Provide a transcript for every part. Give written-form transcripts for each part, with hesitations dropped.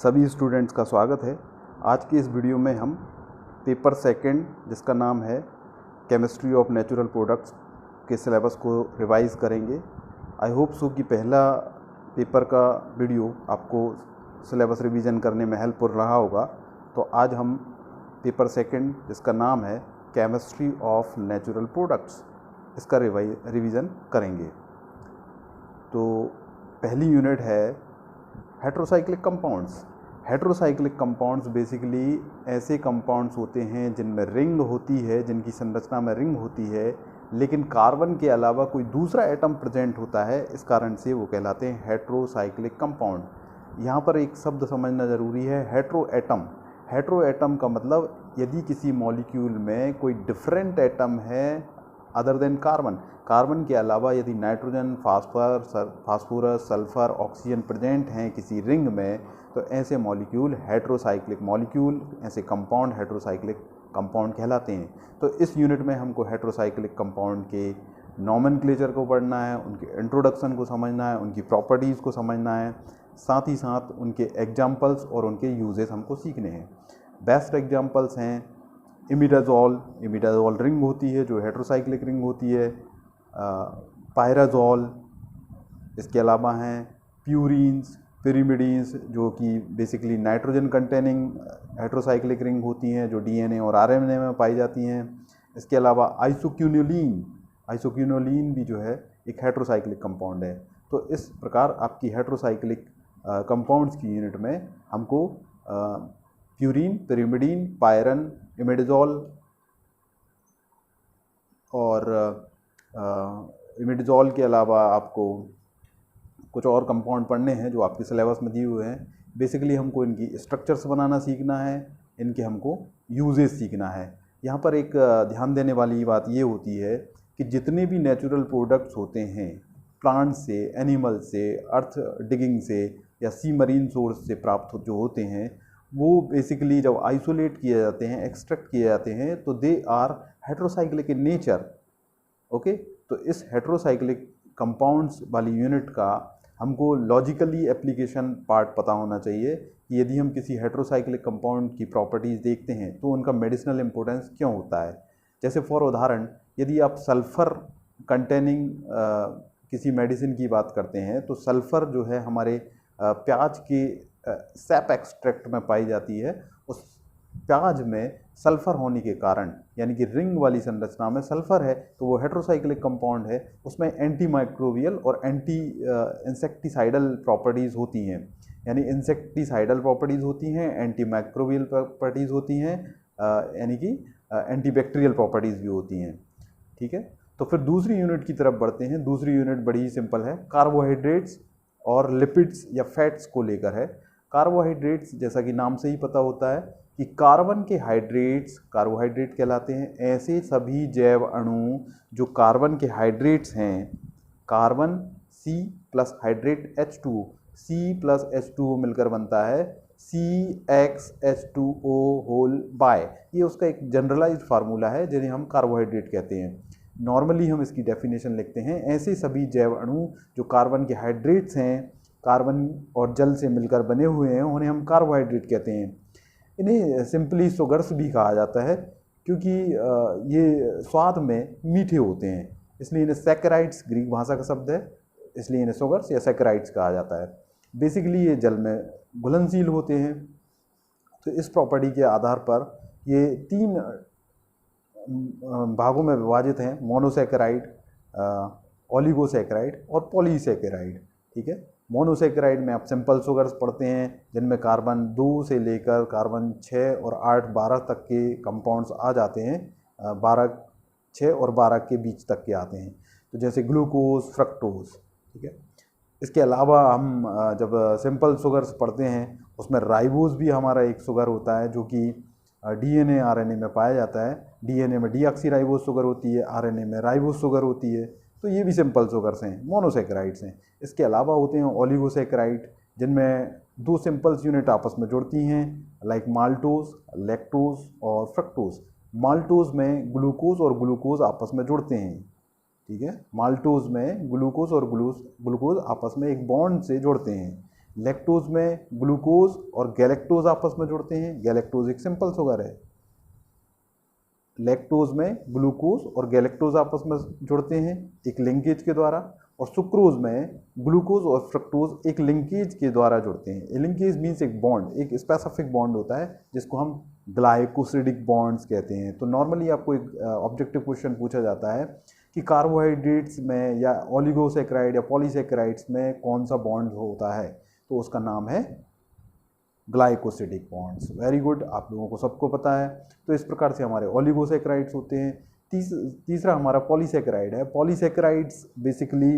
सभी स्टूडेंट्स का स्वागत है। आज की इस वीडियो में हम पेपर सेकंड जिसका नाम है केमिस्ट्री ऑफ नेचुरल प्रोडक्ट्स के सिलेबस को रिवाइज़ करेंगे। आई होप सो कि पहला पेपर का वीडियो आपको सिलेबस रिवीजन करने में हेल्पफुल रहा होगा। तो आज हम पेपर सेकंड जिसका नाम है केमिस्ट्री ऑफ नेचुरल प्रोडक्ट्स इसका रिवीजन करेंगे। तो पहली यूनिट है heterocyclic compounds. Heterocyclic compounds basically ऐसे कंपाउंड्स होते हैं जिनमें रिंग होती है, जिनकी संरचना में रिंग होती है, लेकिन कार्बन के अलावा कोई दूसरा एटम प्रेजेंट होता है। इस कारण से वो कहलाते हैं हेट्रोसाइक्लिक कंपाउंड। यहाँ पर एक शब्द समझना ज़रूरी है, हेट्रो एटम। हेट्रो एटम का मतलब यदि किसी मॉलिक्यूल में कोई डिफरेंट एटम है अदर देन कार्बन, कार्बन के अलावा यदि nitrogen, phosphorus, sulphur, oxygen present हैं किसी रिंग में, तो ऐसे मॉलिक्यूल हेट्रोसाइक्लिक मॉलिक्यूल, ऐसे कंपाउंड हेट्रोसाइक्लिक कंपाउंड कहलाते हैं। तो इस यूनिट में हमको हेट्रोसाइक्लिक कंपाउंड के नॉमेनक्लेचर को पढ़ना है, उनके इंट्रोडक्शन को समझना है, उनकी प्रॉपर्टीज़ को समझना है, साथ ही साथ उनके एग्जाम्पल्स और उनके यूजेस हमको सीखने हैं। बेस्ट एग्जाम्पल्स हैं इमिडाज़ोल रिंग होती है जो हेट्रोसाइक्लिक रिंग होती है, पायराज़ोल, इसके अलावा हैं प्यूरीन्स, पिरिमिडीन्स जो कि basically nitrogen containing heterocyclic ring होती हैं जो डीएनए और आरएनए में पाई जाती हैं। इसके अलावा आइसोक्यूनोलिन भी जो है एक हेट्रोसाइक्लिक कंपाउंड है। तो इस प्रकार आपकी हेट्रोसाइक्लिक कंपाउंड्स की यूनिट में हमको प्यूरीन, पिरिमिडीन, पायरन, इमिडाज़ोल और इमिडाज़ोल के अलावा आपको कुछ और कंपाउंड पढ़ने हैं जो आपके सिलेबस में दिए हुए हैं। बेसिकली हमको इनकी स्ट्रक्चर्स बनाना सीखना है, इनके हमको यूजेस सीखना है। यहाँ पर एक ध्यान देने वाली बात ये होती है कि जितने भी नेचुरल प्रोडक्ट्स होते हैं प्लांट से, एनिमल से, अर्थ डिगिंग से या सी मरीन सोर्स से प्राप्त जो होते हैं, वो बेसिकली जब आइसोलेट किए जाते हैं, एक्सट्रैक्ट किए जाते हैं, तो they are heterocyclic in nature. Okay, तो इस हेट्रोसाइक्लिक कंपाउंड्स वाली यूनिट का हमको लॉजिकली एप्लीकेशन पार्ट पता होना चाहिए कि यदि हम किसी हेट्रोसाइक्लिक कंपाउंड की प्रॉपर्टीज़ देखते हैं तो उनका मेडिसिनल इंपॉर्टेंस क्यों होता है। जैसे फॉर उदाहरण, यदि आप सल्फ़र कंटेनिंग किसी मेडिसिन की बात करते हैं तो सल्फ़र जो है हमारे प्याज के सैप एक्सट्रैक्ट में पाई जाती है। उस प्याज में सल्फ़र होने के कारण, यानी कि रिंग वाली संरचना में सल्फ़र है, तो वो हेट्रोसाइक्लिक कंपाउंड है। उसमें एंटी माइक्रोबियल और एंटी इंसेक्टिसाइडल प्रॉपर्टीज़ होती हैं, यानी इंसेक्टिसाइडल प्रॉपर्टीज़ होती हैं, एंटी माइक्रोबियल प्रॉपर्टीज़ होती हैं, यानी कि एंटी बैक्टीरियल प्रॉपर्टीज़ भी होती हैं। ठीक है, तो फिर दूसरी यूनिट की तरफ बढ़ते हैं। दूसरी यूनिट बड़ी ही सिंपल है, कार्बोहाइड्रेट्स और लिपिड्स या फैट्स को लेकर है। कार्बोहाइड्रेट्स जैसा कि नाम से ही पता होता है कि कार्बन के हाइड्रेट्स कार्बोहाइड्रेट कहलाते हैं। ऐसे सभी जैव अणु जो कार्बन के हाइड्रेट्स हैं, carbon C plus hydrate H2O, C plus H2O मिलकर बनता है CxH2O होल बाय। ये उसका एक जनरलाइज्ड फार्मूला है जिन्हें हम कार्बोहाइड्रेट कहते हैं। नॉर्मली हम इसकी डेफिनेशन लिखते हैं, ऐसे सभी जैव अणु जो कार्बन के हाइड्रेट्स हैं, कार्बन और जल से मिलकर बने हुए हैं, उन्हें हम कार्बोहाइड्रेट कहते हैं। इन्हें सिंपली शुगर्स भी कहा जाता है क्योंकि ये स्वाद में मीठे होते हैं, इसलिए इन्हें सैकराइड्स, ग्रीक भाषा का शब्द है, इसलिए इन्हें शुगर्स या सैकराइड्स कहा जाता है। बेसिकली ये जल में घुलनशील होते हैं। तो इस प्रॉपर्टी के आधार पर ये 3 भागों में विभाजित हैं, मोनोसैकेराइड, ओलिगोसैकेराइड और पॉलीसैकेराइड। ठीक है, मोनोसैकेराइड में आप सिंपल शुगर्स पढ़ते हैं जिनमें कार्बन 2 से लेकर कार्बन 6 और 8, 12 तक के कंपाउंड्स आ जाते हैं, 6 और 12 के बीच तक के आते हैं। तो जैसे ग्लूकोज, फ्रक्टोज। ठीक है, इसके अलावा हम जब सिंपल शुगर्स पढ़ते हैं उसमें राइबोज भी हमारा एक शुगर होता है जो कि डीएनए आरएनए में पाया जाता है। डीएनए में डीऑक्सीराइबोज शुगर होती है, आरएनए में राइबोज शुगर होती है। तो ये भी सिंपल शुगर्स हैं, मोनोसैकेराइड्स हैं। इसके अलावा होते हैं ओलिगोसैकेराइड जिनमें 2 सिंपल्स यूनिट आपस में जुड़ती हैं, लाइक माल्टोज, लैक्टोज और फ्रक्टोज। माल्टोज में ग्लूकोज और ग्लूकोज आपस में जुड़ते हैं। ठीक है, माल्टोज में ग्लूकोज और ग्लूकोज आपस में एक बॉन्ड से जुड़ते हैं, लैक्टोज में ग्लूकोज और गैलेक्टोज आपस में जुड़ते हैं। गैलेक्टोज एक सिंपल शुगर है। लैक्टोज में ग्लूकोज और गैलेक्टोज आपस में जुड़ते हैं एक लिंकेज के द्वारा, और सुक्रोज में ग्लूकोज और फ्रक्टोज एक लिंकेज के द्वारा जुड़ते हैं। लिंकेज मीन्स एक बॉन्ड, एक स्पेसिफिक बॉन्ड होता है जिसको हम ग्लाइकोसिडिक बॉन्ड्स कहते हैं। तो नॉर्मली आपको एक ऑब्जेक्टिव क्वेश्चन पूछा जाता है कि कार्बोहाइड्रेट्स में या ओलिगोसैकेराइड या पॉलीसैकेराइड्स में कौन सा बॉन्ड होता है, तो उसका नाम है ग्लाइकोसिडिक बॉन्ड्स। वेरी गुड, आप लोगों को सबको पता है। तो इस प्रकार से हमारे ओलिगोसैकेराइड्स होते हैं। तीसरा हमारा पॉलीसैकेराइड है। पॉलीसैकेराइड्स बेसिकली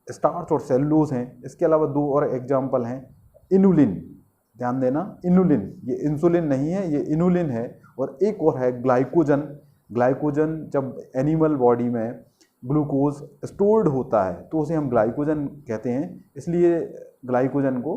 स्टार्च और सेलुलोज हैं। इसके अलावा दो और एग्जाम्पल हैं। इनुलिन, ध्यान देना, इनुलिन, ये इंसुलिन नहीं है, ये इनुलिन है। और एक और है ग्लाइकोजन। ग्लाइकोजन जब एनिमल बॉडी में ग्लूकोज स्टोर्ड होता है तो उसे हम ग्लाइकोजन कहते हैं, इसलिए ग्लाइकोजन को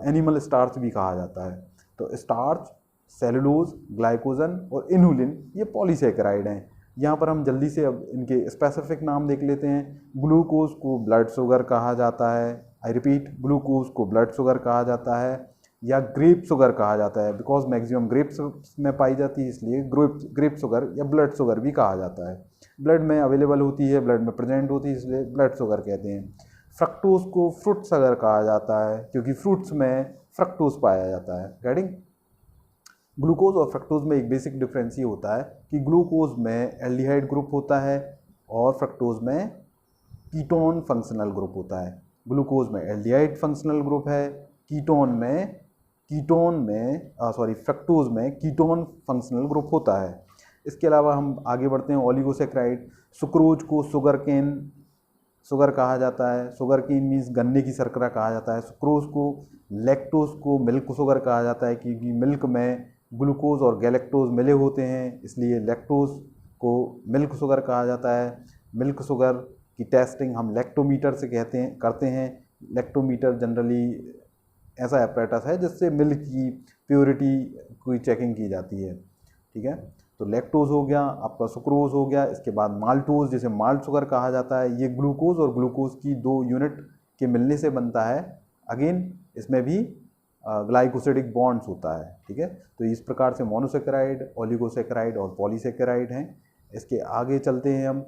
एनिमल स्टार्च भी कहा जाता है। तो स्टार्च, सेलुलोज, ग्लाइकोजन और इनुलिन ये पॉलीसैकेराइड हैं। यहाँ पर हम जल्दी से अब इनके स्पेसिफिक नाम देख लेते हैं। ग्लूकोज को ब्लड शुगर कहा जाता है। आई रिपीट, ग्लूकोज को ब्लड शुगर कहा जाता है या ग्रेप शुगर कहा जाता है, बिकॉज मैक्सिमम ग्रेप्स में पाई जाती है, इसलिए ग्रेप शुगर या ब्लड शुगर भी कहा जाता है। ब्लड में अवेलेबल होती है, ब्लड में प्रेजेंट होती है, इसलिए ब्लड शुगर कहते हैं। फ्रक्टोज को फ्रूट शुगर कहा जाता है क्योंकि फ्रूट्स में फ्रक्टोज पाया जाता है। गेटिंग? ग्लूकोज और फ्रक्टोज में एक बेसिक डिफरेंस ये होता है कि ग्लूकोज में एल्डिहाइड ग्रुप होता है और फ्रक्टोज में कीटोन फंक्शनल ग्रुप होता है। ग्लूकोज में एल्डिहाइड फंक्शनल ग्रुप है, फ्रक्टोज में कीटोन फंक्शनल ग्रुप होता है। इसके अलावा हम आगे बढ़ते हैं। ओलिगोसैकेराइड, सुक्रोज को शुगर कहा जाता है। शुगर केन मीन्स गन्ने की शर्करा कहा जाता है। सुक्रोज को, लैक्टोज को मिल्क शुगर कहा जाता है क्योंकि मिल्क में ग्लूकोज और गैलेक्टोज मिले होते हैं, इसलिए लैक्टोज को मिल्क शुगर कहा जाता है। मिल्क शुगर की टेस्टिंग हम लैक्टोमीटर से करते हैं। लैक्टोमीटर जनरली ऐसा एपरेटस है जिससे मिल्क की प्योरिटी की चेकिंग की जाती है। ठीक है, तो लैक्टोज हो गया, आपका सुक्रोज हो गया। इसके बाद माल्टोज, जिसे माल्ट शुगर कहा जाता है, ये ग्लूकोज और ग्लूकोज की 2 यूनिट के मिलने से बनता है। अगेन इसमें भी ग्लाइकोसिडिक बॉन्ड्स होता है। ठीक है, तो इस प्रकार से मोनोसैकेराइड, ओलिगोसैकेराइड और पॉलीसैकेराइड हैं। इसके आगे चलते हैं हम।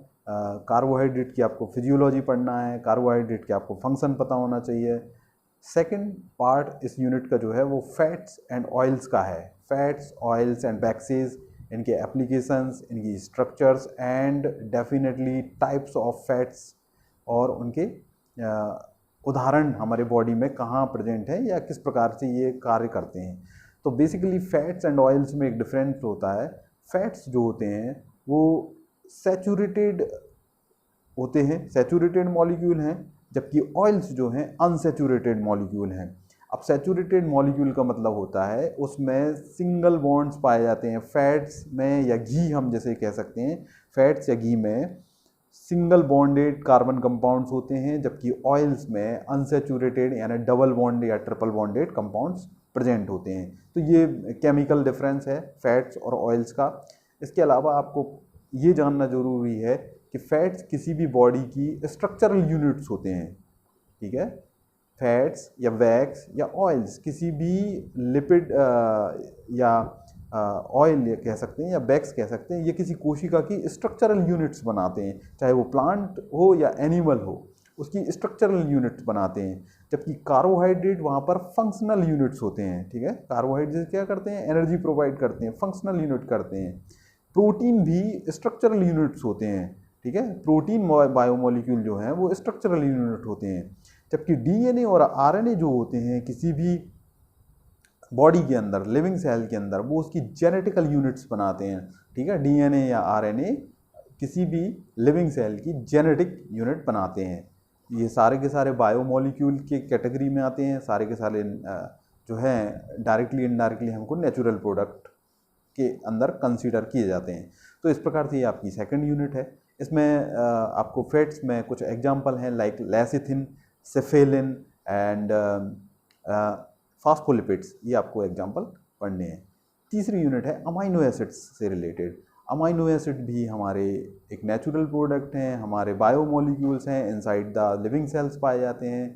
कार्बोहाइड्रेट की आपको फिजियोलॉजी पढ़ना है, कार्बोहाइड्रेट के आपको फंक्शन पता होना चाहिए। सेकेंड पार्ट इस यूनिट का जो है वो फैट्स एंड ऑयल्स का है। फैट्स, ऑयल्स एंड वैक्सेस, इनके एप्लीकेशंस, इनकी structures and definitely types of fats और उनके उदाहरण हमारे बॉडी में कहाँ प्रेजेंट है या किस प्रकार से ये कार्य करते हैं। तो बेसिकली फैट्स एंड ऑयल्स में एक डिफरेंस होता है। फैट्स जो होते हैं वो सैचुरेटेड होते हैं, सैचुरेटेड मॉलिक्यूल हैं, जबकि ऑयल्स जो हैं अनसैचुरेटेड मॉलिक्यूल हैं। अब सैचुरेटेड मॉलिक्यूल का मतलब होता है उसमें सिंगल बॉन्ड्स पाए जाते हैं। फैट्स में या घी हम जैसे कह सकते हैं, फैट्स या घी में सिंगल बॉन्डेड कार्बन कंपाउंड्स होते हैं, जबकि ऑयल्स में अनसैचुरेटेड यानी डबल बॉन्ड या ट्रिपल बॉन्डेड कंपाउंड्स प्रेजेंट होते हैं। तो ये केमिकल डिफरेंस है फैट्स और ऑयल्स का। इसके अलावा आपको ये जानना जरूरी है कि फैट्स किसी भी बॉडी की स्ट्रक्चरल यूनिट्स होते हैं। ठीक है, फैट्स या वैक्स या ऑयल्स किसी भी लिपिड या ऑयल कह सकते हैं या वैक्स कह सकते हैं, ये किसी कोशिका की स्ट्रक्चरल यूनिट्स बनाते हैं, चाहे वो प्लांट हो या एनिमल हो, उसकी स्ट्रक्चरल यूनिट्स बनाते हैं। जबकि कार्बोहाइड्रेट वहाँ पर फंक्शनल यूनिट्स होते हैं। ठीक है, कार्बोहाइड्रेट क्या करते हैं? एनर्जी प्रोवाइड करते हैं, फंक्शनल यूनिट करते हैं। प्रोटीन भी स्ट्रक्चरल यूनिट्स होते हैं। ठीक है, प्रोटीन बायोमोलिक्यूल जो हैं वो स्ट्रक्चरल यूनिट होते हैं। जबकि डीएनए और आरएनए जो होते हैं किसी भी बॉडी के अंदर, लिविंग सेल के अंदर, वो उसकी जेनेटिकल यूनिट्स बनाते हैं। ठीक है, डीएनए या आरएनए किसी भी लिविंग सेल की जेनेटिक यूनिट बनाते हैं। ये सारे के सारे बायोमोलिक्यूल के कैटेगरी में आते हैं। सारे के सारे जो हैं डायरेक्टली इनडायरेक्टली हमको नेचुरल प्रोडक्ट के अंदर कंसीडर किए जाते हैं। तो इस प्रकार से ये आपकी सेकंड यूनिट है। इसमें आपको फैट्स में कुछ एग्जांपल हैं लाइक लेसिथिन, सेफेलिन एंड फास्फोलिपिड्स, ये आपको एग्जांपल पढ़ने हैं। तीसरी यूनिट है अमाइनो एसिड्स से रिलेटेड। अमाइनो एसिड भी हमारे एक नेचुरल प्रोडक्ट हैं, हमारे बायोमोलिक्यूल्स हैं, इनसाइड द लिविंग सेल्स पाए जाते हैं।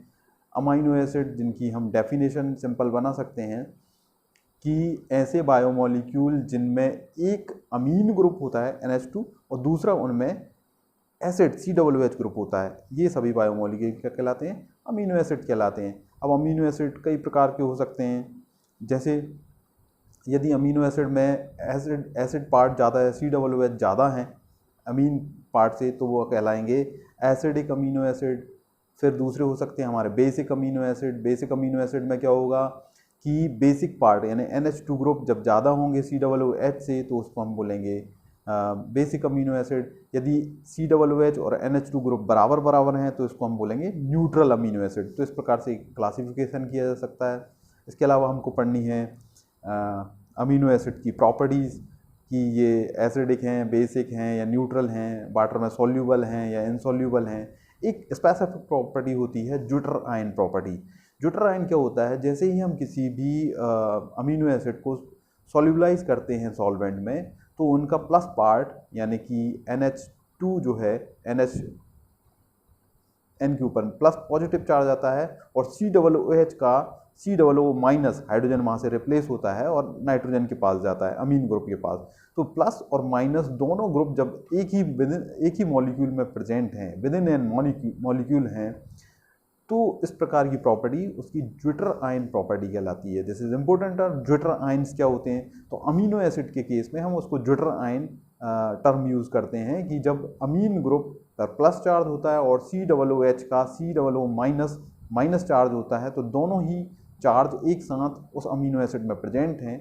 अमीनो एसिड जिनकी हम डेफिनेशन सिंपल बना सकते हैं कि ऐसे बायोमोलिक्यूल जिनमें एक अमीन ग्रुप होता है NH2 और दूसरा उनमें एसिड COOH ग्रुप होता है, ये सभी बायोमोलिक्यूल क्या कहलाते हैं? अमीनो एसिड कहलाते हैं। अब अमीनो एसिड कई प्रकार के हो सकते हैं, जैसे यदि अमीनो एसिड में एसिड पार्ट ज़्यादा है, COOH ज़्यादा है अमीन पार्ट से, तो वो कहलाएंगे एसिडिक अमीनो एसिड। फिर दूसरे हो सकते हैं हमारे basic amino acid. Basic amino acid में क्या होगा कि बेसिक पार्ट यानी NH2 ग्रुप जब ज़्यादा होंगे COOH से, तो उसको हम बोलेंगे बेसिक अमीनो एसिड। यदि COOH और NH2 ग्रुप बराबर बराबर हैं तो इसको हम बोलेंगे न्यूट्रल अमीनो एसिड। तो इस प्रकार से क्लासिफिकेशन किया जा सकता है। इसके अलावा हमको पढ़नी है अमीनो एसिड की प्रॉपर्टीज़ कि ये एसिडिक हैं, बेसिक हैं या न्यूट्रल हैं, वाटर में सॉल्यूबल हैं या इनसॉल्यूबल हैं। एक स्पेसिफिक प्रॉपर्टी होती है zwitter ion property. Zwitter ion क्या होता है? जैसे ही हम किसी भी अमीनो एसिड को सॉल्यूबलाइज करते हैं सॉल्वेंट में, तो उनका प्लस पार्ट यानी कि NH2 जो है N के ऊपर प्लस पॉजिटिव चार्ज आता है और COOH का COO माइनस हाइड्रोजन वहाँ से रिप्लेस होता है और नाइट्रोजन के पास जाता है, अमीन ग्रुप के पास। तो प्लस और माइनस दोनों ग्रुप जब एक ही मॉलिक्यूल में प्रेजेंट हैं, विदिन एन मॉलिक्यूल हैं, तो इस प्रकार की प्रॉपर्टी उसकी ज्विटर आयन प्रॉपर्टी कहलाती है। This is important. Zwitter ions क्या होते हैं? तो अमीनो एसिड के केस में हम उसको ज्विटर आयन टर्म यूज़ करते हैं कि जब अमीन ग्रुप पर प्लस चार्ज होता है और COOH का COO माइनस चार्ज होता है, तो दोनों ही चार्ज एक साथ उस अमीनो एसिड में प्रेजेंट हैं,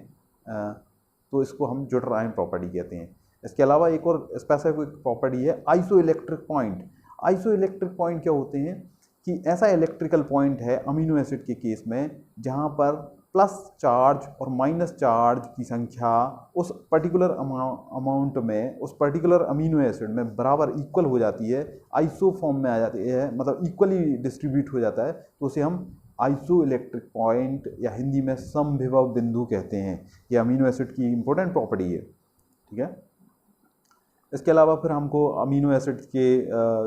तो इसको हम ज्विटर आयन प्रॉपर्टी कहते हैं। इसके अलावा एक और स्पेसिफिक प्रॉपर्टी है आइसोइलेक्ट्रिक पॉइंट। आइसोइलेक्ट्रिक पॉइंट क्या होते हैं कि ऐसा इलेक्ट्रिकल पॉइंट है अमीनो एसिड के केस में जहाँ पर प्लस चार्ज और माइनस चार्ज की संख्या उस पर्टिकुलर अमाउंट में, उस पर्टिकुलर अमीनो एसिड में बराबर इक्वल हो जाती है, आइसो फॉर्म में आ जाती है, मतलब इक्वली डिस्ट्रीब्यूट हो जाता है, तो उसे हम आइसो इलेक्ट्रिक पॉइंट या हिंदी में समविभव बिंदु कहते हैं। ये अमीनो एसिड की इंपॉर्टेंट प्रॉपर्टी है। ठीक है। इसके अलावा फिर हमको अमीनो एसिड्स के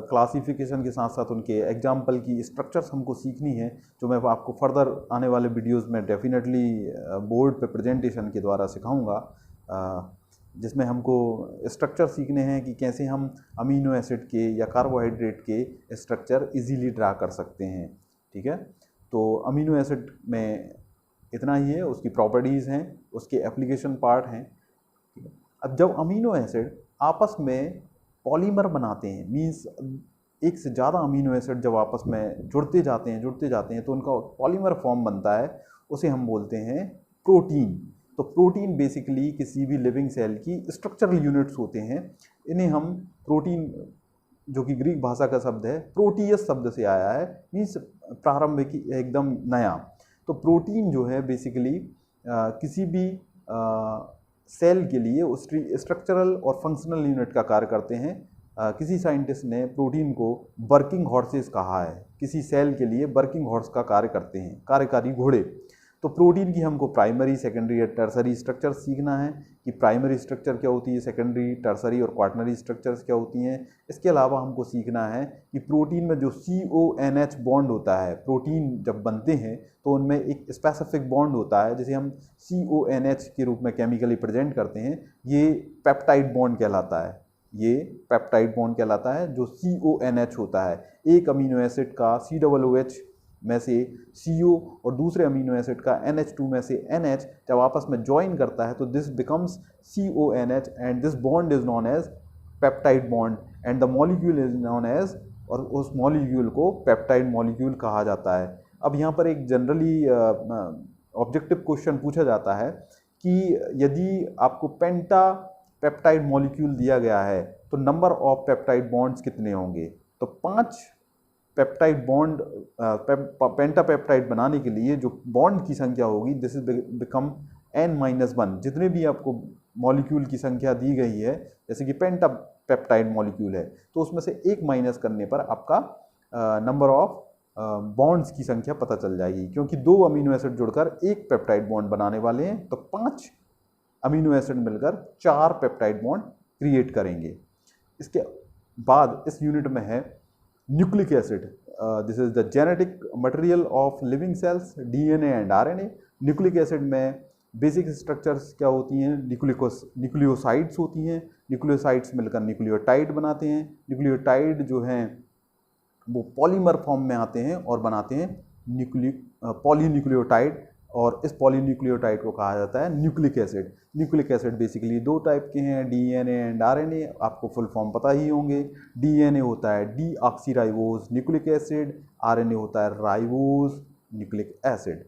क्लासिफिकेशन के साथ साथ उनके एग्जाम्पल की स्ट्रक्चर्स हमको सीखनी है, जो मैं आपको फर्दर आने वाले वीडियोस में डेफिनेटली बोर्ड पे प्रेजेंटेशन के द्वारा सिखाऊंगा, जिसमें हमको स्ट्रक्चर सीखने हैं कि कैसे हम अमीनो एसिड के या कार्बोहाइड्रेट के स्ट्रक्चर इजीली ड्रा कर सकते हैं। ठीक है। तो अमीनो एसिड में इतना ही है, उसकी प्रॉपर्टीज़ हैं, उसके एप्लीकेशन पार्ट हैं। अब जब अमीनो एसिड आपस में पॉलीमर बनाते हैं, मीन्स एक से ज़्यादा अमीनो एसिड जब आपस में जुड़ते जाते हैं तो उनका पॉलीमर फॉर्म बनता है, उसे हम बोलते हैं प्रोटीन। तो प्रोटीन बेसिकली किसी भी लिविंग सेल की स्ट्रक्चरल यूनिट्स होते हैं। इन्हें हम प्रोटीन, जो कि ग्रीक भाषा का शब्द है, प्रोटीयस शब्द से आया है, मीन्स प्रारंभिक, एकदम नया। तो प्रोटीन जो है बेसिकली किसी भी सेल के लिए उस स्ट्रक्चरल और फंक्शनल यूनिट का कार्य करते हैं। किसी साइंटिस्ट ने प्रोटीन को वर्किंग हॉर्सेस कहा है, किसी सेल के लिए वर्किंग हॉर्स का कार्य करते हैं, कार्यकारी घोड़े। तो प्रोटीन की हमको प्राइमरी, सेकेंडरी या टर्सरी स्ट्रक्चर सीखना है कि प्राइमरी स्ट्रक्चर क्या होती है, सेकेंडरी, टर्सरी और क्वाटरनरी स्ट्रक्चर्स क्या होती हैं। इसके अलावा हमको सीखना है कि प्रोटीन में जो CONH बॉन्ड होता है, प्रोटीन जब बनते हैं तो उनमें एक स्पेसिफिक बॉन्ड होता है जिसे हम CONH के रूप में केमिकली प्रेजेंट करते हैं। ये पेप्टाइड बॉन्ड कहलाता है, ये पेप्टाइड बॉन्ड कहलाता है जो CONH होता है। एक अमीनो एसिड का COOH में से CO और दूसरे अमीनो एसिड का NH2 में से NH जब आपस में ज्वाइन करता है तो this becomes CONH and this bond is known as peptide bond and the molecule is known as, और उस मॉलिक्यूल को पेप्टाइड मॉलिक्यूल कहा जाता है। अब यहाँ पर एक जनरली ऑब्जेक्टिव क्वेश्चन पूछा जाता है कि यदि आपको पेंटा पेप्टाइड मॉलिक्यूल दिया गया है तो नंबर ऑफ पेप्टाइड बॉन्ड्स कितने होंगे? तो 5 पेप्टाइड बॉन्ड, पेंटापेप्टाइड बनाने के लिए जो बॉन्ड की संख्या होगी, दिस इज बिकम N-1। जितने भी आपको मॉलिक्यूल की संख्या दी गई है, जैसे कि पेंटापेप्टाइड मॉलिक्यूल है, तो उसमें से एक माइनस करने पर आपका नंबर ऑफ बॉन्ड्स की संख्या पता चल जाएगी। क्योंकि 2 अमीनो एसिड जुड़कर एक पेप्टाइड बॉन्ड बनाने वाले हैं, तो 5 अमीनो एसिड मिलकर 4 पेप्टाइड बॉन्ड क्रिएट करेंगे। इसके बाद इस यूनिट में है nucleic acid, this is the genetic material of living cells, DNA and RNA. Nucleic acid में बेसिक स्ट्रक्चर्स क्या होती हैं, न्यूक्लियोसाइड्स होती हैं, न्यूक्लियोसाइड्स मिलकर न्यूक्लियोटाइड बनाते हैं, न्यूक्लियोटाइड जो हैं वो पॉलीमर फॉर्म में आते हैं और बनाते हैं पॉलीन्यूक्लियोटाइड, और इस पॉलीन्यूक्लियोटाइड को कहा जाता है nucleic acid. Nucleic acid basically दो टाइप के हैं, डीएनए एंड आरएनए, आपको फुल फॉर्म पता ही होंगे। डीएनए होता है डीऑक्सीराइबोज न्यूक्लिक एसिड, आरएनए होता है राइबोज न्यूक्लिक एसिड।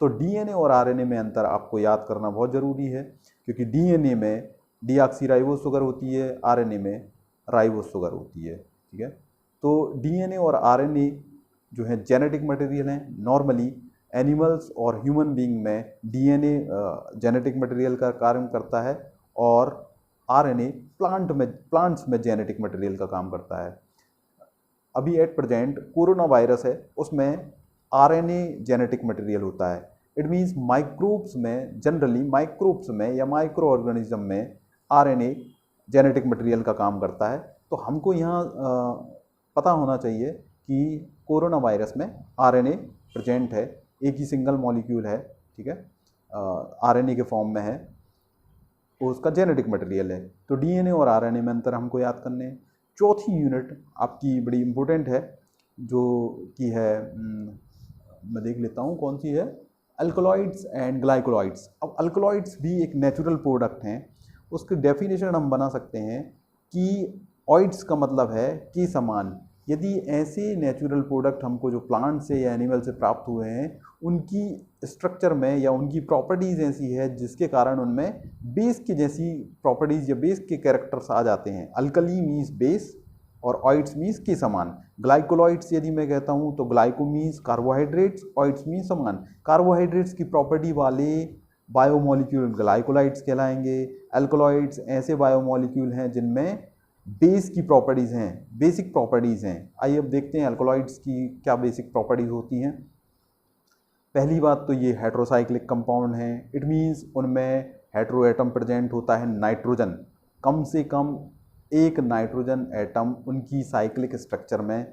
तो डीएनए और आरएनए में अंतर आपको याद करना बहुत ज़रूरी है, क्योंकि डीएनए में डीऑक्सीराइबोज शुगर होती है, आरएनए में राइबोज शुगर होती है, ठीक है। तो डीएनए और आरएनए जो है जेनेटिक मटेरियल हैं। नॉर्मली एनिमल्स और ह्यूमन बीइंग में डीएनए जेनेटिक मटेरियल का कार्य करता है और आरएनए प्लांट्स में जेनेटिक मटेरियल का काम करता है। अभी एट प्रेजेंट कोरोना वायरस है, उसमें आरएनए जेनेटिक मटेरियल होता है। इट मीन्स माइक्रोब्स में, जनरली माइक्रोब्स में या माइक्रो ऑर्गेनिज्म में आरएनए जेनेटिक मटेरियल का काम करता है। तो हमको यहाँ पता होना चाहिए कि कोरोना वायरस में आरएनए प्रेजेंट है, एक ही सिंगल मॉलिक्यूल है, ठीक है, आरएनए के फॉर्म में है, वो उसका जेनेटिक मटेरियल है। तो डीएनए और आरएनए में अंतर हमको याद करने हैं। चौथी यूनिट आपकी बड़ी इंपॉर्टेंट है, जो कि है मैं देख लेता हूँ कौन सी है, अल्कलॉइड्स एंड ग्लाइकोलॉइड्स। अब अल्कलॉइड्स भी एक नेचुरल प्रोडक्ट हैं, उसकी डेफिनेशन हम बना सकते हैं कि ऑइड्स का मतलब है कि समान। यदि ऐसे नेचुरल प्रोडक्ट हमको जो प्लांट से या एनिमल से प्राप्त हुए हैं, उनकी स्ट्रक्चर में या उनकी प्रॉपर्टीज़ ऐसी है जिसके कारण उनमें बेस की जैसी प्रॉपर्टीज़ या बेस के कैरेक्टर्स आ जाते हैं। अल्कली मीन्स बेस और ऑइड्स मीन्स के समान। ग्लाइकोलॉइड्स यदि मैं कहता हूँ तो ग्लाइको मीन्स कार्बोहाइड्रेट्स, ऑइड्स मीन्स समान। कार्बोहाइड्रेट्स की प्रॉपर्टी वाले बायोमोलिक्यूल ग्लाइकोलाइड्स कहलाएंगे। अल्कलॉइड्स ऐसे बायोमोलिक्यूल हैं जिनमें बेस की प्रॉपर्टीज़ हैं, बेसिक प्रॉपर्टीज़ हैं। आइए अब देखते हैं अल्कलॉइड्स की क्या बेसिक प्रॉपर्टीज़ होती हैं। पहली बात तो ये हेट्रोसाइक्लिक कंपाउंड हैं। इट मीन्स उनमें हेट्रो एटम प्रेजेंट होता है, नाइट्रोजन, कम से कम एक नाइट्रोजन एटम उनकी साइक्लिक स्ट्रक्चर में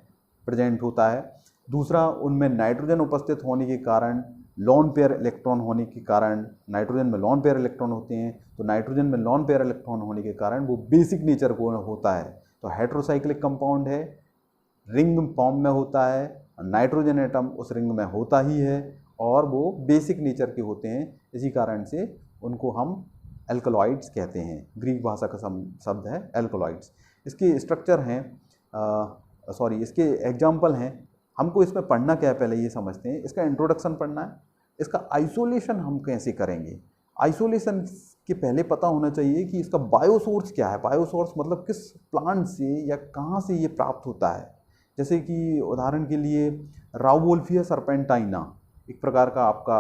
प्रेजेंट होता है। दूसरा, उनमें नाइट्रोजन उपस्थित होने के कारण, लॉन पेयर इलेक्ट्रॉन होने के कारण, नाइट्रोजन में लॉन पेयर इलेक्ट्रॉन होते हैं, तो नाइट्रोजन में लॉन पेयर इलेक्ट्रॉन होने के कारण वो बेसिक नेचर को होता है। तो हेट्रोसाइक्लिक कंपाउंड है, रिंग फॉर्म में होता है, नाइट्रोजन एटम उस रिंग में होता ही है और वो बेसिक नेचर के होते हैं। इसी कारण से उनको हम एल्कलॉइड्स कहते हैं। ग्रीक भाषा का शब्द है एल्कलॉइड्स। इसके स्ट्रक्चर हैं, इसके एग्जाम्पल हैं। हमको इसमें पढ़ना क्या है पहले ये समझते हैं। इसका इंट्रोडक्शन पढ़ना है। इसका आइसोलेशन हम कैसे करेंगे। आइसोलेशन के पहले पता होना चाहिए कि इसका बायोसोर्स क्या है। बायोसोर्स मतलब किस प्लांट से या कहाँ से ये प्राप्त होता है। जैसे कि उदाहरण के लिए राउवोल्फिया सर्पेंटाइना एक प्रकार का आपका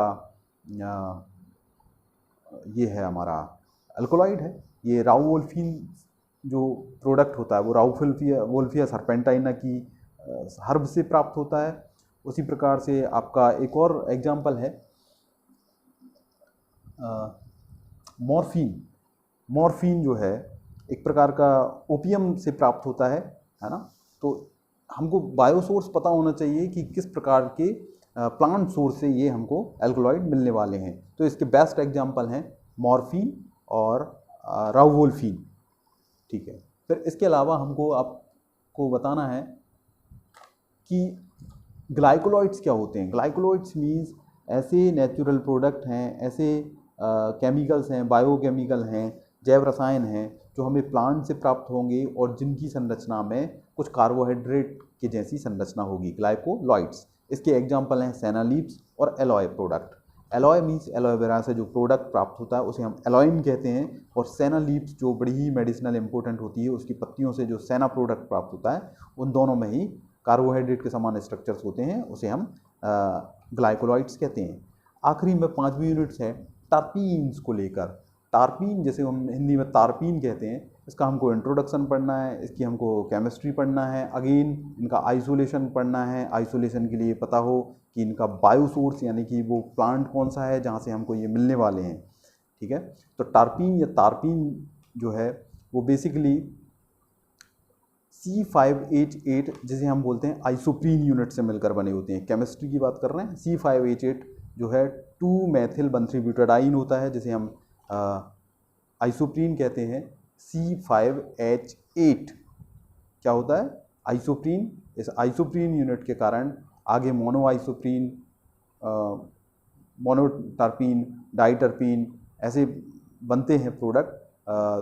ये है हमारा अल्कोलॉइड है। ये राउवोल्फिन जो प्रोडक्ट होता है वो राउवोल्फिया सर्पेंटाइना की हर्ब से प्राप्त होता है। उसी प्रकार से आपका एक और एग्जाम्पल है मॉर्फिन। मॉर्फिन जो है एक प्रकार का ओपियम से प्राप्त होता है ना। तो हमको बायोसोर्स पता होना चाहिए कि किस प्रकार के प्लांट सोर्स से ये हमको एल्कलॉइड मिलने वाले हैं। तो इसके बेस्ट एग्जाम्पल हैं मॉर्फिन और राउवोल्फिन, ठीक है। फिर इसके अलावा हमको आपको बताना है कि ग्लाइकोलॉइड्स क्या होते हैं। ग्लाइकोलॉइड्स मीन्स ऐसे नेचुरल प्रोडक्ट हैं, ऐसे केमिकल्स हैं, बायोकेमिकल हैं, जैव रसायन हैं जो हमें प्लांट से प्राप्त होंगे और जिनकी संरचना में कुछ कार्बोहाइड्रेट की जैसी संरचना होगी, ग्लाइकोलॉइड्स। इसके एग्जाम्पल हैं सेना लीव्स और alloy product. Alloy means aloe vera से जो प्रोडक्ट प्राप्त होता है उसे हम एलॉइन कहते हैं, और सेना लीव्स जो बड़ी ही मेडिसिनल इंपॉर्टेंट होती है, उसकी पत्तियों से जो सेना प्रोडक्ट प्राप्त होता है, उन दोनों में ही कार्बोहाइड्रेट के समान स्ट्रक्चर्स होते हैं, उसे हम ग्लाइकोलॉइड्स कहते हैं। आखिरी में 5वीं यूनिट्स है टार्पीन्स को लेकर। टार्पीन जैसे हम हिंदी में तारपीन कहते हैं, इसका हमको इंट्रोडक्शन पढ़ना है, इसकी हमको केमिस्ट्री पढ़ना है, अगेन इनका आइसोलेशन पढ़ना है। आइसोलेशन के लिए पता हो कि इनका बायोसोर्स यानी कि वो प्लांट कौन सा है जहाँ से हमको ये मिलने वाले हैं, ठीक है। तो टार्पीन या तारपीन जो है वो बेसिकली C5H8 जिसे हम बोलते हैं आइसोप्रीन यूनिट से मिलकर बने होते हैं। केमिस्ट्री की बात कर रहे हैं। C5H8 जो है 2-मेथिल-1,3-ब्यूटाडाइन होता है, जिसे हम आइसोप्रीन कहते हैं। C5H8 क्या होता है? आइसोप्रीन। इस आइसोप्रीन यूनिट के कारण आगे मोनोआइसोप्रीन, मोनोटर्पीन, डाइटर्पीन ऐसे बनते हैं प्रोडक्ट।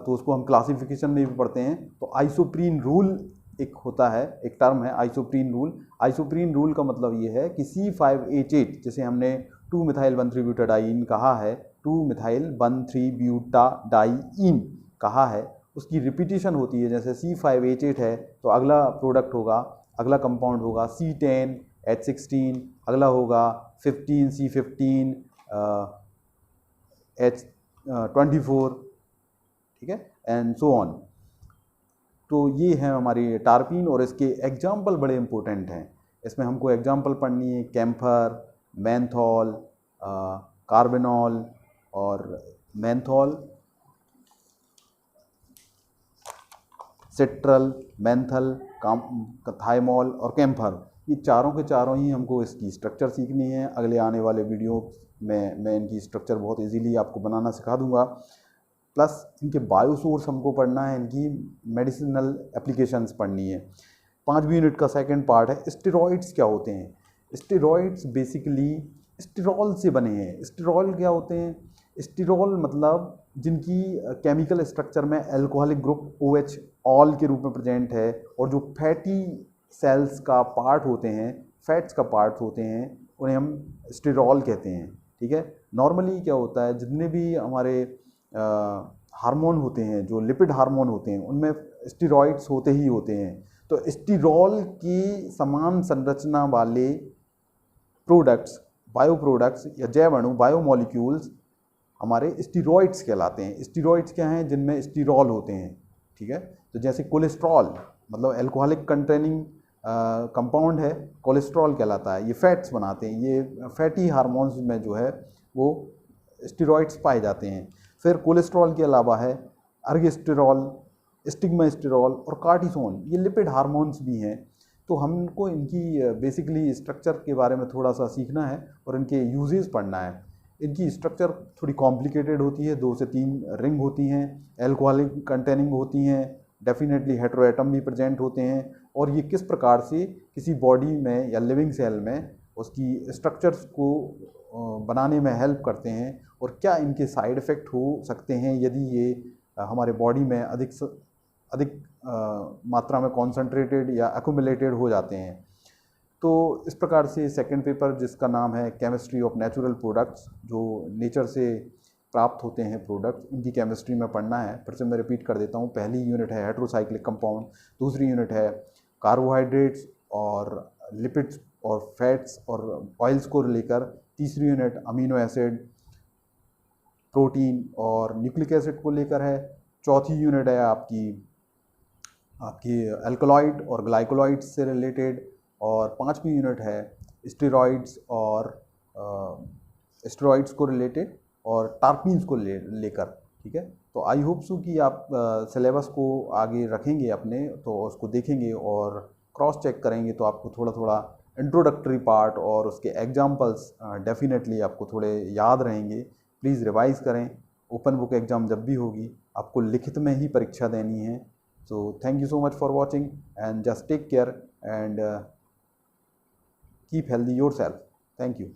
तो उसको हम क्लासिफिकेशन में भी पढ़ते हैं। तो आइसोप्रीन रूल एक होता है, एक टर्म है आइसोप्रीन रूल। आइसोप्रीन रूल का मतलब ये है कि C5H8 जिसे हमने 2-मेथिल-1,3-ब्यूटाडाइन कहा है, 2-मेथिल-1,3-ब्यूटाडाइन कहा है, उसकी रिपीटिशन होती है। जैसे C5H8 है तो अगला प्रोडक्ट होगा, अगला कंपाउंड होगा C10H16, अगला होगा 15C15 H24, ठीक है, एंड सो ऑन। तो ये है हमारी टार्पीन और इसके एग्जाम्पल बड़े इंपॉर्टेंट हैं। इसमें हमको एग्जाम्पल पढ़नी है कैम्फर, मेंथॉल, कार्बेनॉल और मेंथॉल, सिट्रल, मेंथल, थाइमोल और कैम्फर। ये चारों के चारों ही हमको इसकी स्ट्रक्चर सीखनी है। अगले आने वाले वीडियो में मैं इनकी स्ट्रक्चर बहुत इजीली आपको बनाना सिखा दूंगा। प्लस इनके बायोसोर्स हमको पढ़ना है, इनकी मेडिसिनल एप्लीकेशंस पढ़नी है। 5वीं यूनिट का सेकंड पार्ट है स्टेरॉइड्स क्या होते हैं। स्टेरॉइड्स बेसिकली स्टेरॉल से बने हैं। स्टेरॉल क्या होते हैं? स्टेरॉल मतलब जिनकी केमिकल स्ट्रक्चर में अल्कोहलिक ग्रुप OH ऑल के रूप में प्रेजेंट है, और जो फैटी सेल्स का पार्ट होते हैं, फैट्स का पार्ट होते हैं, उन्हें हम स्टेरॉल कहते हैं। ठीक है। नॉर्मली क्या होता है, जितने भी हमारे हार्मोन होते हैं, जो लिपिड हार्मोन होते हैं, उनमें स्टेरॉइड्स होते ही होते हैं। तो स्टेरॉल की समान संरचना वाले प्रोडक्ट्स, बायो प्रोडक्ट्स या जैव अणु, बायोमोलिक्यूल्स हमारे स्टेरॉइड्स कहलाते हैं। स्टेरॉइड्स क्या हैं? जिनमें स्टेरॉल होते हैं। ठीक है। तो जैसे कोलेस्ट्रॉल मतलब अल्कोहलिक कंटेनिंग कंपाउंड है, कोलेस्ट्रॉल कहलाता है। ये फैट्स बनाते हैं, ये फैटी हार्मोन्स में जो है वो स्टेरॉइड्स पाए जाते हैं। फिर कोलेस्ट्रॉल के अलावा है अर्गेस्टेरॉल, स्टिग्मास्टेरॉल और कार्टिसोन, ये लिपिड हार्मोन्स भी हैं। तो हमको इनकी बेसिकली स्ट्रक्चर के बारे में थोड़ा सा सीखना है और इनके यूजेस पढ़ना है। इनकी स्ट्रक्चर थोड़ी कॉम्प्लिकेटेड होती है, 2 से 3 रिंग होती हैं, अल्कोहलिक कंटेनिंग होती हैं, डेफिनेटली हेटेरोएटम भी प्रेजेंट होते हैं, और ये किस प्रकार से किसी बॉडी में या लिविंग सेल में उसकी स्ट्रक्चर्स को बनाने में हेल्प करते हैं, और क्या इनके साइड इफ़ेक्ट हो सकते हैं यदि ये हमारे बॉडी में अधिक मात्रा में कॉन्सेंट्रेटेड या एक्यूमुलेटेड हो जाते हैं। तो इस प्रकार से सेकंड पेपर, जिसका नाम है केमिस्ट्री ऑफ नेचुरल प्रोडक्ट्स, जो नेचर से प्राप्त होते हैं प्रोडक्ट्स, उनकी केमिस्ट्री में पढ़ना है। फिर से मैं रिपीट कर देता हूँ। पहली यूनिट है हेटेरोसाइक्लिक कंपाउंड, दूसरी यूनिट है कार्बोहाइड्रेट्स और लिपिड्स और फैट्स और ऑयल्स को लेकर, तीसरी यूनिट अमीनो एसिड, प्रोटीन और न्यूक्लिक एसिड को लेकर है, चौथी यूनिट है आपकी अल्कलॉइड और ग्लाइकोलॉइड्स से रिलेटेड, और 5वीं यूनिट है स्टेरॉइड्स और स्टेरॉइड्स को रिलेटेड और टार्पीन्स को लेकर। ठीक है। तो आई होप सो कि आप सिलेबस को आगे रखेंगे अपने, तो उसको देखेंगे और क्रॉस चेक करेंगे, तो आपको थोड़ा थोड़ा इंट्रोडक्टरी पार्ट और उसके एग्जाम्पल्स डेफिनेटली आपको थोड़े याद रहेंगे। प्लीज़ रिवाइज करें। ओपन बुक एग्ज़ाम जब भी होगी आपको लिखित में ही परीक्षा देनी है। So thank you so much for watching and just take care and keep healthy yourself. Thank you.